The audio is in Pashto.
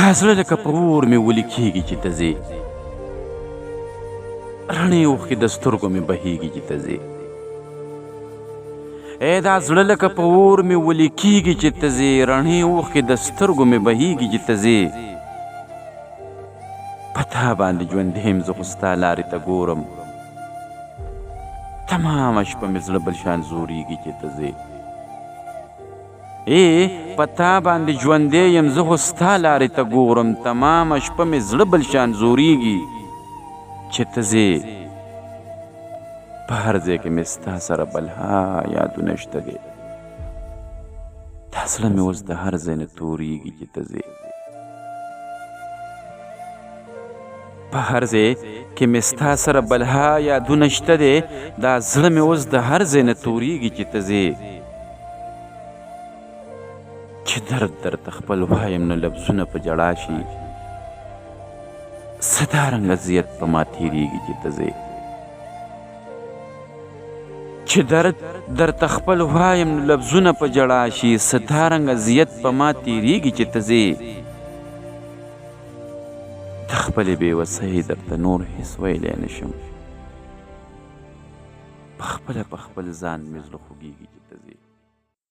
دا زړه لکه په اور مې ولي کېږي چې ته ځې، رڼې اوښکې د سترګو مې بهیږي چې ته ځې. دا زړه لکه په اور مې ولي کېږي چې ته ځې، رڼې اوښکې د سترګو مې بهیږي چې ته ځې. په تا باندې ژوندی یم زه خو ستا لارې ته ګورم، تمامه شپه مې زړه بل شان زورېږي چې ته ځې. په تا باندې ژوندی یم زه خو ستا لارې ته ګورم، تمامه شپه مې زړه بل شان زورېږي چې ته ځې. په هر ځای کې مې ستا سره بلها یادونه شته دی، دا زړه مې اوس د هر ځای نه تورېږي چې ته ځې. په هر ځای کې مې ستا سره بلها یادونه شته دی، دا زړه مې اوس د هر ځای نه تورېږي چې ته ځې. چې درد درته خپل وایم نه لفظونه په ژړا شي، څه دارنګه اذیت په ما تېرېږي چې ته ځې. چې درد درته خپل وایم نه لفظونه په ژړا شي، څه دارنګه اذیت په ما تېرېږي چې ته ځې. د خپلې بېوسۍ درته نور هېڅ ویلی نه شم، په خپله په خپل ځان مې زړه خوږېږي چې ته ځې.